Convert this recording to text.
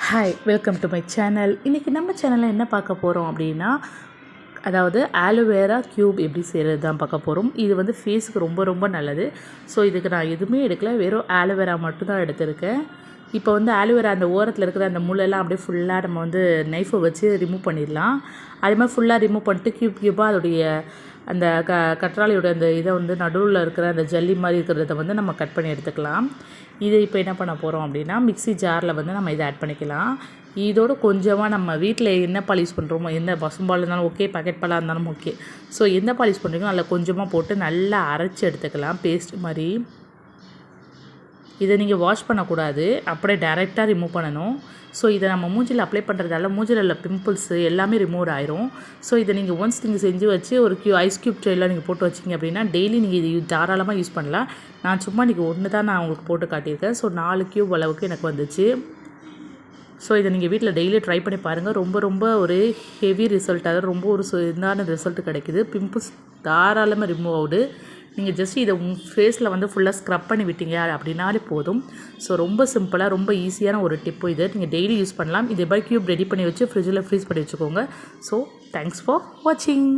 Hi, welcome to my channel. இன்றைக்கி நம்ம சேனலில் என்ன பார்க்க போகிறோம் அப்படின்னா, அதாவது ஆலோவேரா க்யூப் எப்படி செய்கிறது தான் பார்க்க போகிறோம். இது வந்து ஃபேஸுக்கு ரொம்ப ரொம்ப நல்லது. ஸோ இதுக்கு நான் எதுவுமே எடுக்கல, வெறும் ஆலோவேரா மட்டும்தான் எடுத்திருக்கேன். இப்போ வந்து ஆலோவேரா அந்த ஓரத்தில் இருக்கிற அந்த முள்ளெல்லாம் அப்படியே ஃபுல்லாக நம்ம வந்து நைஃபை வச்சு ரிமூவ் பண்ணிடலாம். அதே மாதிரி ஃபுல்லாக ரிமூவ் பண்ணிட்டு க்யூபாக அதோடைய அந்த கற்றாழையோட அந்த இதை வந்து நடுவில் இருக்கிற அந்த ஜல்லி மாதிரி இருக்கிறத வந்து நம்ம கட் பண்ணி எடுத்துக்கலாம். இதை இப்போ என்ன பண்ண போகிறோம் அப்படின்னா, மிக்ஸி ஜாரில் வந்து நம்ம இதை ஆட் பண்ணிக்கலாம். இதோட கொஞ்சமாக நம்ம வீட்டில் என்ன பால் யூஸ் பண்ணுறோமோ, எந்த பசும்பால் இருந்தாலும் ஓகே, பாக்கெட் பாலாக இருந்தாலும் ஓகே. ஸோ எந்த பால் யூஸ் பண்ணுறீங்களோ அதில் கொஞ்சமாக போட்டு நல்லா அரைச்சி எடுத்துக்கலாம், பேஸ்ட் மாதிரி. இதை நீங்கள் வாஷ் பண்ணக்கூடாது, அப்படியே டைரெக்டாக ரிமூவ் பண்ணணும். ஸோ இதை நம்ம மூஞ்சில் அப்ளை பண்ணுறதால மூஞ்சில் உள்ள பிம்பிள்ஸு எல்லாமே ரிமூவ் ஆயிரும். ஸோ இதை நீங்கள் ஒன்ஸ் நீங்கள் செஞ்சு வச்சு ஒரு ஐஸ் க்யூப் ட்ரேயில் நீங்கள் போட்டு வச்சிங்க அப்படின்னா டெய்லி நீங்கள் இது தாராளமாக யூஸ் பண்ணலாம். நான் சும்மா இன்றைக்கி ஒன்று தான் நான் உங்களுக்கு போட்டு காட்டியிருக்கேன். ஸோ 4 க்யூப் அளவுக்கு எனக்கு வந்துச்சு. ஸோ இதை நீங்கள் வீட்டில் டெய்லி ட்ரை பண்ணி பாருங்கள். ரொம்ப ரொம்ப ஒரு ஹெவி ரிசல்ட், அதாவது ரொம்ப ஒரு இதான ரிசல்ட் கிடைக்குது. பிம்பிள்ஸ் தாராளமாக ரிமூவ் ஆகுது. நீங்கள் ஜஸ்ட் இதை ஃபேஸில் வந்து ஃபுல்லாக ஸ்க்ரப் பண்ணி விட்டீங்க அப்படின்னாலே போதும். ஸோ ரொம்ப சிம்பிளாக ரொம்ப ஈஸியான ஒரு டிப்பு இது. நீங்கள் டெய்லி யூஸ் பண்ணலாம். இதை பை க்யூப் ரெடி பண்ணி வச்சு ஃப்ரிட்ஜில் ஃப்ரீஸ் பண்ணி வச்சுக்கோங்க. ஸோ தேங்க்ஸ் ஃபார் வாட்சிங்.